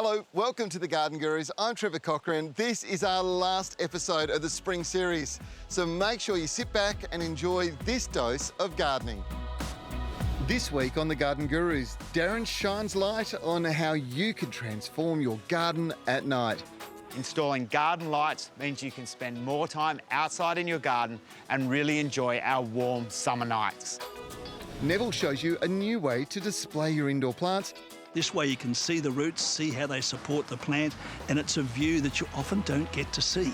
Hello, welcome to the Garden Gurus. I'm Trevor Cochran. This is our last episode of the spring series. So make sure you sit back and enjoy this dose of gardening. This week on the Garden Gurus, Darren shines light on how you can transform your garden at night. Installing garden lights means you can spend more time outside in your garden and really enjoy our warm summer nights. Neville shows you a new way to display your indoor plants. This way you can see the roots, see how they support the plant, and it's a view that you often don't get to see.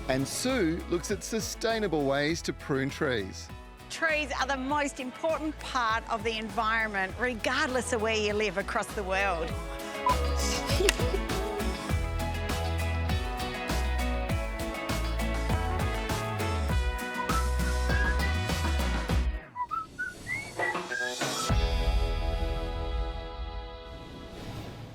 And Sue looks at sustainable ways to prune trees. Trees are the most important part of the environment, regardless of where you live across the world.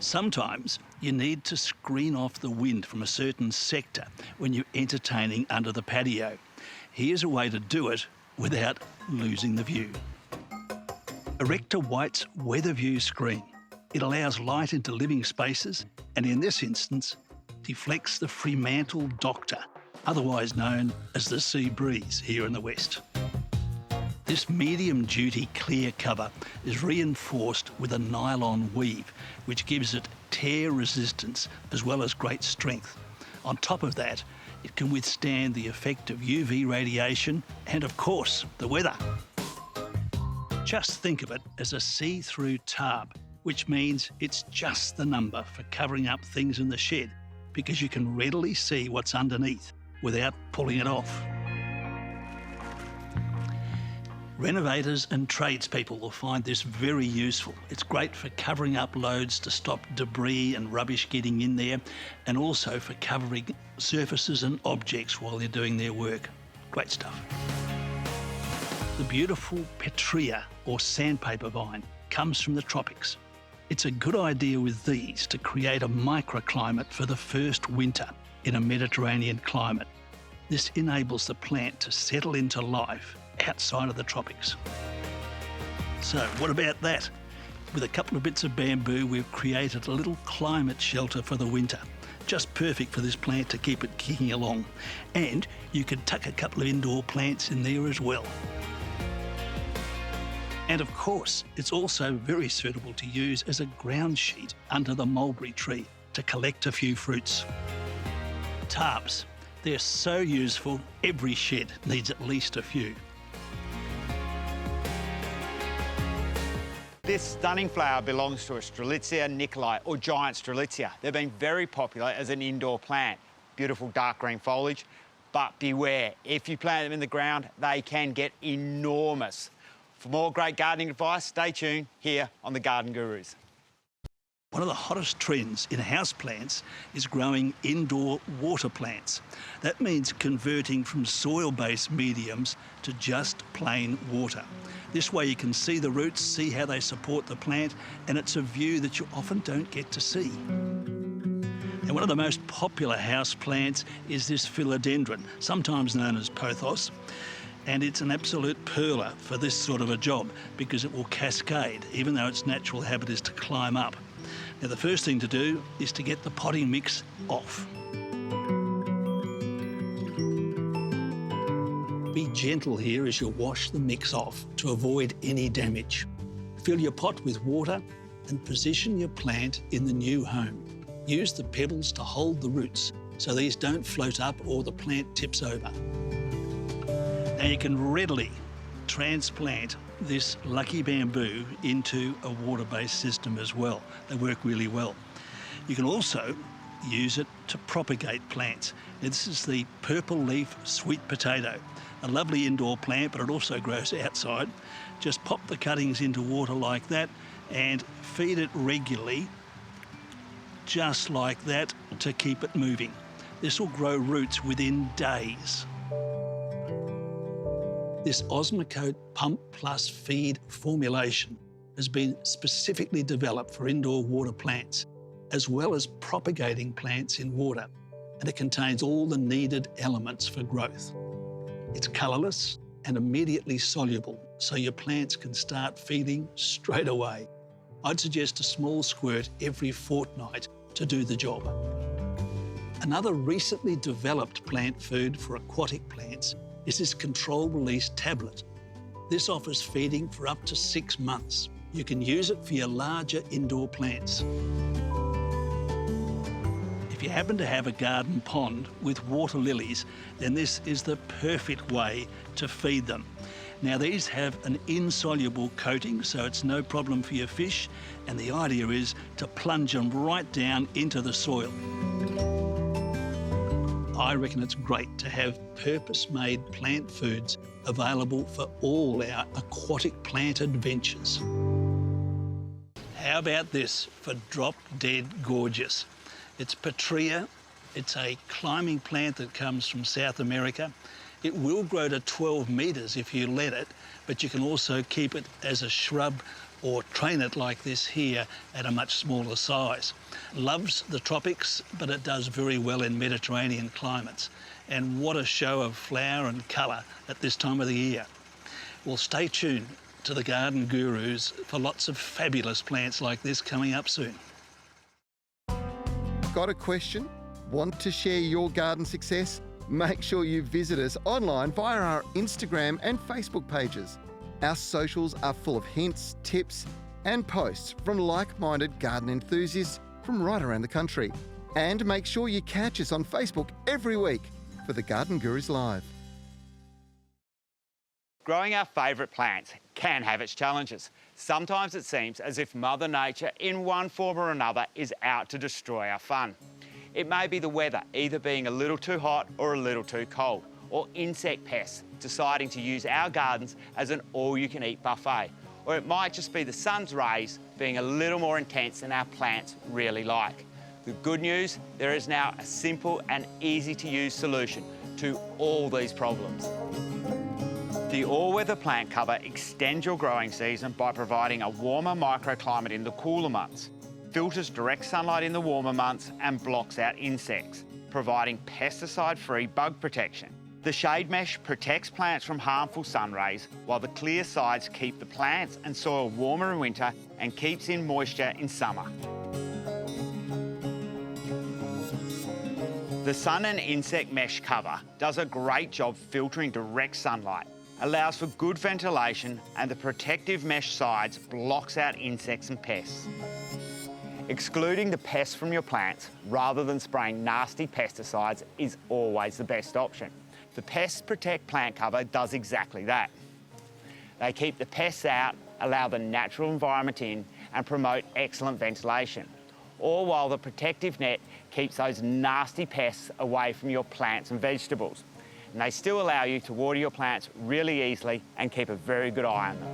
Sometimes you need to screen off the wind from a certain sector when you're entertaining under the patio. Here's a way to do it without losing the view. Erect a White's Weather View screen. It allows light into living spaces and, in this instance, deflects the Fremantle Doctor, otherwise known as the sea breeze here in the west. This medium-duty clear cover is reinforced with a nylon weave, which gives it tear resistance as well as great strength. On top of that, it can withstand the effect of UV radiation and, of course, the weather. Just think of it as a see-through tarp, which means it's just the number for covering up things in the shed because you can readily see what's underneath without pulling it off. Renovators and tradespeople will find this very useful. It's great for covering up loads to stop debris and rubbish getting in there, and also for covering surfaces and objects while they're doing their work. Great stuff. The beautiful petrea, or sandpaper vine, comes from the tropics. It's a good idea with these to create a microclimate for the first winter in a Mediterranean climate. This enables the plant to settle into life outside of the tropics. So what about that? With a couple of bits of bamboo, we've created a little climate shelter for the winter. Just perfect for this plant to keep it kicking along. And you could tuck a couple of indoor plants in there as well. And of course, it's also very suitable to use as a ground sheet under the mulberry tree to collect a few fruits. Tarps, they're so useful, every shed needs at least a few. This stunning flower belongs to a Strelitzia nicolai, or giant Strelitzia. They've been very popular as an indoor plant. Beautiful dark green foliage, but beware, if you plant them in the ground, they can get enormous. For more great gardening advice, stay tuned here on the Garden Gurus. One of the hottest trends in houseplants is growing indoor water plants. That means converting from soil-based mediums to just plain water. This way you can see the roots, see how they support the plant, and it's a view that you often don't get to see. And one of the most popular house plants is this philodendron, sometimes known as pothos. And it's an absolute perler for this sort of a job because it will cascade, even though its natural habit is to climb up. Now, the first thing to do is to get the potting mix off. Be gentle here as you wash the mix off to avoid any damage. Fill your pot with water and position your plant in the new home. Use the pebbles to hold the roots so these don't float up or the plant tips over. Now you can readily transplant this lucky bamboo into a water-based system as well. They work really well. You can also use it to propagate plants. Now, this is the purple leaf sweet potato, a lovely indoor plant, but it also grows outside. Just pop the cuttings into water like that and feed it regularly, just like that, to keep it moving. This will grow roots within days. This Osmocote Pump Plus Feed formulation has been specifically developed for indoor water plants, as well as propagating plants in water, and it contains all the needed elements for growth. It's colourless and immediately soluble, so your plants can start feeding straight away. I'd suggest a small squirt every fortnight to do the job. Another recently developed plant food for aquatic plants is this control-release tablet. This offers feeding for up to 6 months. You can use it for your larger indoor plants. If you happen to have a garden pond with water lilies, then this is the perfect way to feed them. Now, these have an insoluble coating, so it's no problem for your fish, and the idea is to plunge them right down into the soil. I reckon it's great to have purpose-made plant foods available for all our aquatic plant adventures. How about this for drop-dead gorgeous? It's Patria. It's a climbing plant that comes from South America. It will grow to 12 metres if you let it, but you can also keep it as a shrub or train it like this here at a much smaller size. Loves the tropics, but it does very well in Mediterranean climates. And what a show of flower and colour at this time of the year. Well, stay tuned to the Garden Gurus for lots of fabulous plants like this coming up soon. Got a question? Want to share your garden success? Make sure you visit us online via our Instagram and Facebook pages. Our socials are full of hints, tips, and posts from like-minded garden enthusiasts from right around the country. And make sure you catch us on Facebook every week for the Garden Gurus Live. Growing our favourite plants can have its challenges. Sometimes it seems as if Mother Nature, in one form or another, is out to destroy our fun. It may be the weather, either being a little too hot or a little too cold, or insect pests deciding to use our gardens as an all-you-can-eat buffet. Or it might just be the sun's rays being a little more intense than our plants really like. The good news, there is now a simple and easy-to-use solution to all these problems. The all-weather plant cover extends your growing season by providing a warmer microclimate in the cooler months, filters direct sunlight in the warmer months and blocks out insects, providing pesticide-free bug protection. The shade mesh protects plants from harmful sun rays, while the clear sides keep the plants and soil warmer in winter and keeps in moisture in summer. The sun and insect mesh cover does a great job filtering direct sunlight, allows for good ventilation, and the protective mesh sides blocks out insects and pests. Excluding the pests from your plants rather than spraying nasty pesticides is always the best option. The Pest Protect plant cover does exactly that. They keep the pests out, allow the natural environment in, and promote excellent ventilation, all while the protective net keeps those nasty pests away from your plants and vegetables. And they still allow you to water your plants really easily and keep a very good eye on them.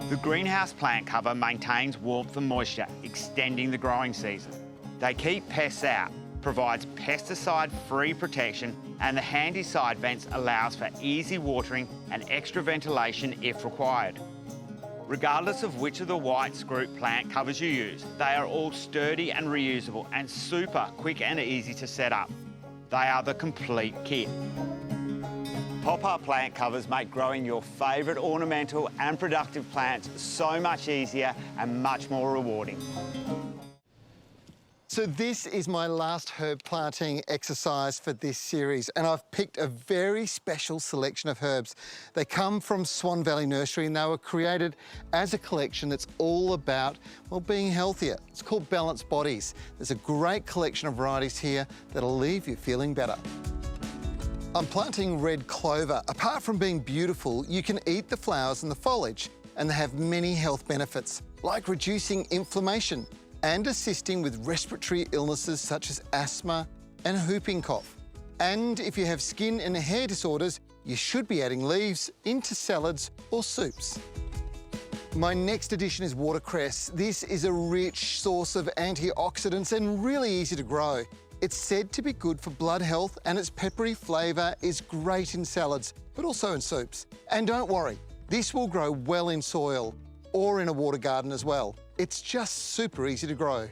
The greenhouse plant cover maintains warmth and moisture, extending the growing season. They keep pests out, provides pesticide-free protection, and the handy side vents allows for easy watering and extra ventilation if required. Regardless of which of the white scroop plant covers you use, they are all sturdy and reusable and super quick and easy to set up. They are the complete kit. Pop-up plant covers make growing your favourite ornamental and productive plants so much easier and much more rewarding. So this is my last herb planting exercise for this series, and I've picked a very special selection of herbs. They come from Swan Valley Nursery and they were created as a collection that's all about, well, being healthier. It's called Balanced Bodies. There's a great collection of varieties here that'll leave you feeling better. I'm planting red clover. Apart from being beautiful, you can eat the flowers and the foliage, and they have many health benefits, like reducing inflammation and assisting with respiratory illnesses such as asthma and whooping cough. And if you have skin and hair disorders, you should be adding leaves into salads or soups. My next addition is watercress. This is a rich source of antioxidants and really easy to grow. It's said to be good for blood health, and its peppery flavour is great in salads, but also in soups. And don't worry, this will grow well in soil or in a water garden as well. It's just super easy to grow.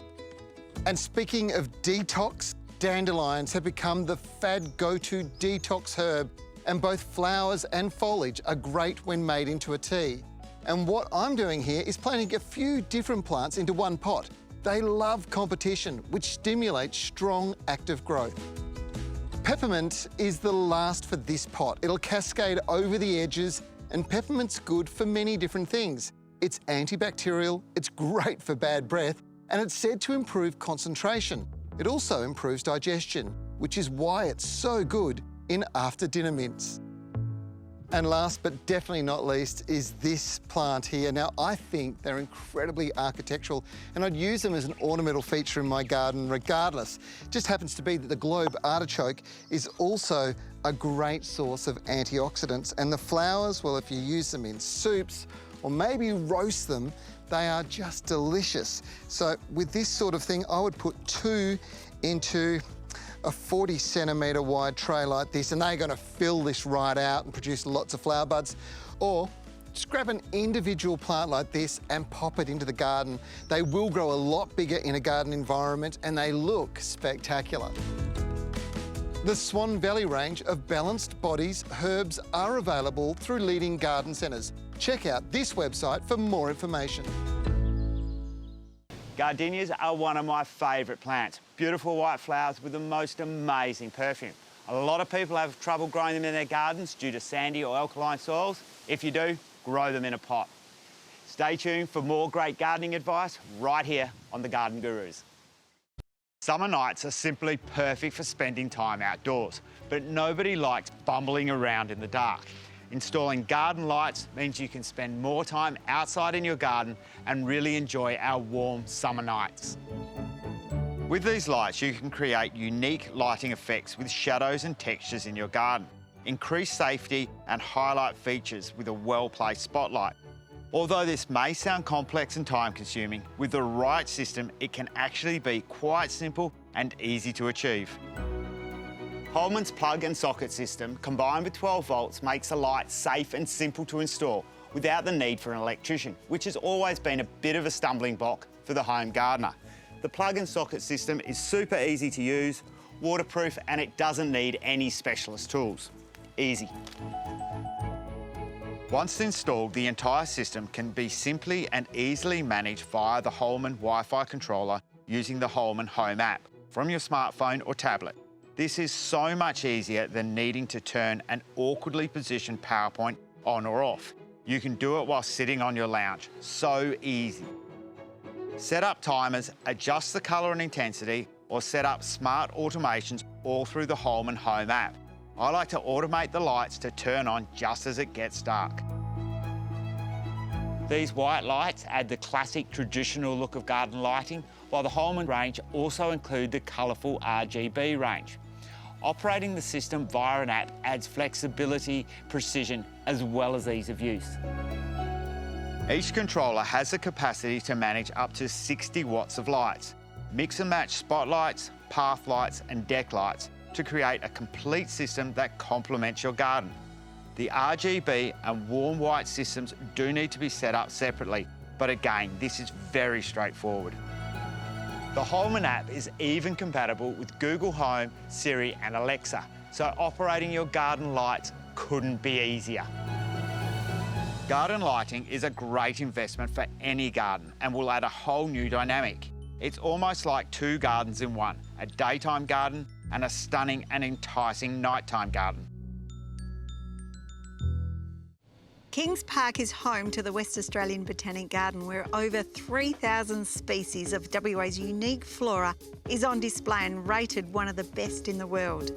And speaking of detox, dandelions have become the fad go-to detox herb, and both flowers and foliage are great when made into a tea. And what I'm doing here is planting a few different plants into one pot. They love competition, which stimulates strong, active growth. Peppermint is the last for this pot. It'll cascade over the edges, and peppermint's good for many different things. It's antibacterial, it's great for bad breath, and it's said to improve concentration. It also improves digestion, which is why it's so good in after-dinner mints. And last but definitely not least is this plant here. Now, I think they're incredibly architectural and I'd use them as an ornamental feature in my garden regardless. It just happens to be that the globe artichoke is also a great source of antioxidants, and the flowers, well, if you use them in soups or maybe roast them, they are just delicious. So with this sort of thing, I would put 2 into a 40 centimetre wide tray like this, and they're going to fill this right out and produce lots of flower buds. Or just grab an individual plant like this and pop it into the garden. They will grow a lot bigger in a garden environment and they look spectacular. The Swan Valley range of balanced bodies herbs are available through leading garden centres. Check out this website for more information. Gardenias are one of my favourite plants. Beautiful white flowers with the most amazing perfume. A lot of people have trouble growing them in their gardens due to sandy or alkaline soils. If you do, grow them in a pot. Stay tuned for more great gardening advice right here on The Garden Gurus. Summer nights are simply perfect for spending time outdoors, but nobody likes bumbling around in the dark. Installing garden lights means you can spend more time outside in your garden and really enjoy our warm summer nights. With these lights, you can create unique lighting effects with shadows and textures in your garden, increase safety and highlight features with a well-placed spotlight. Although this may sound complex and time-consuming, with the right system, it can actually be quite simple and easy to achieve. Holman's plug and socket system, combined with 12 volts, makes the light safe and simple to install without the need for an electrician, which has always been a bit of a stumbling block for the home gardener. The plug and socket system is super easy to use, waterproof, and it doesn't need any specialist tools. Easy. Once installed, the entire system can be simply and easily managed via the Holman Wi-Fi controller using the Holman Home app from your smartphone or tablet. This is so much easier than needing to turn an awkwardly positioned power point on or off. You can do it while sitting on your lounge. So easy. Set up timers, adjust the colour and intensity, or set up smart automations all through the Holman Home app. I like to automate the lights to turn on just as it gets dark. These white lights add the classic traditional look of garden lighting, while the Holman range also include the colourful RGB range. Operating the system via an app adds flexibility, precision, as well as ease of use. Each controller has the capacity to manage up to 60 watts of lights. Mix and match spotlights, path lights and deck lights to create a complete system that complements your garden. The RGB and warm white systems do need to be set up separately, but again, this is very straightforward. The Holman app is even compatible with Google Home, Siri and Alexa, so operating your garden lights couldn't be easier. Garden lighting is a great investment for any garden and will add a whole new dynamic. It's almost like 2 gardens in one, a daytime garden and a stunning and enticing nighttime garden. Kings Park is home to the West Australian Botanic Garden, where over 3,000 species of WA's unique flora is on display and rated one of the best in the world.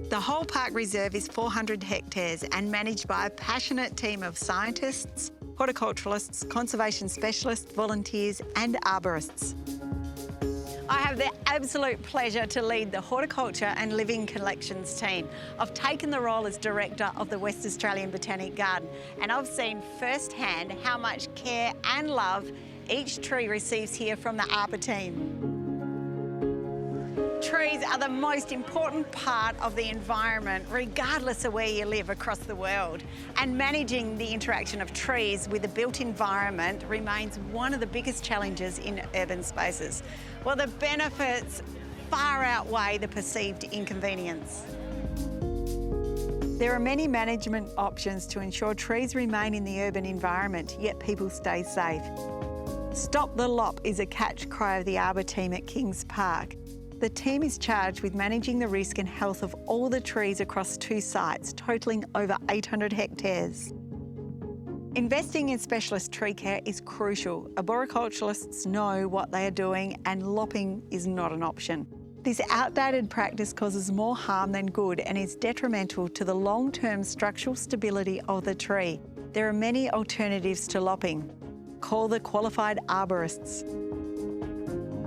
The whole park reserve is 400 hectares and managed by a passionate team of scientists, horticulturalists, conservation specialists, volunteers and arborists. I have the absolute pleasure to lead the Horticulture and Living Collections team. I've taken the role as Director of the West Australian Botanic Garden, and I've seen firsthand how much care and love each tree receives here from the arbor team. Trees are the most important part of the environment, regardless of where you live across the world. And managing the interaction of trees with the built environment remains one of the biggest challenges in urban spaces. Well, the benefits far outweigh the perceived inconvenience. There are many management options to ensure trees remain in the urban environment, yet people stay safe. Stop the Lop is a catch cry of the Arbour team at Kings Park. The team is charged with managing the risk and health of all the trees across 2 sites, totalling over 800 hectares. Investing in specialist tree care is crucial. Arboriculturists know what they are doing, and lopping is not an option. This outdated practice causes more harm than good and is detrimental to the long-term structural stability of the tree. There are many alternatives to lopping. Call the qualified arborists.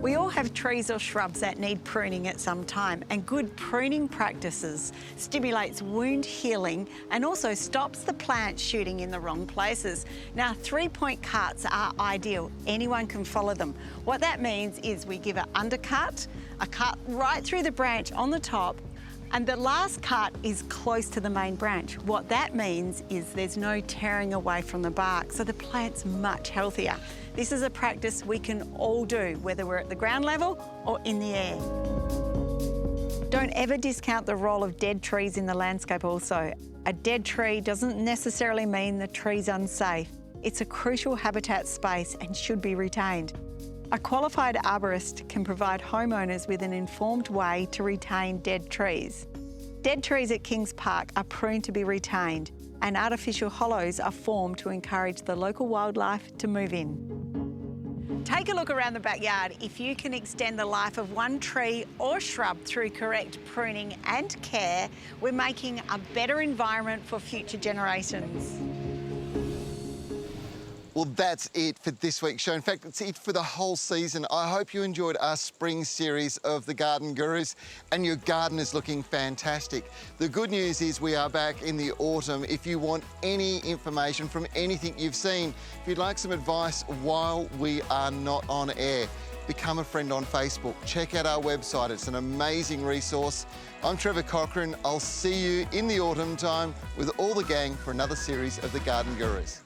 We all have trees or shrubs that need pruning at some time, and good pruning practices stimulates wound healing and also stops the plant shooting in the wrong places. Now, 3-point cuts are ideal. Anyone can follow them. What that means is we give an undercut, a cut right through the branch on the top, and the last cut is close to the main branch. What that means is there's no tearing away from the bark, so the plant's much healthier. This is a practice we can all do, whether we're at the ground level or in the air. Don't ever discount the role of dead trees in the landscape also. A dead tree doesn't necessarily mean the tree's unsafe. It's a crucial habitat space and should be retained. A qualified arborist can provide homeowners with an informed way to retain dead trees. Dead trees at Kings Park are pruned to be retained, and artificial hollows are formed to encourage the local wildlife to move in. Take a look around the backyard. If you can extend the life of one tree or shrub through correct pruning and care, we're making a better environment for future generations. Well, that's it for this week's show. In fact, it's it for the whole season. I hope you enjoyed our spring series of the Garden Gurus, and your garden is looking fantastic. The good news is we are back in the autumn. If you want any information from anything you've seen, if you'd like some advice while we are not on air, become a friend on Facebook. Check out our website. It's an amazing resource. I'm Trevor Cochran. I'll see you in the autumn time with all the gang for another series of the Garden Gurus.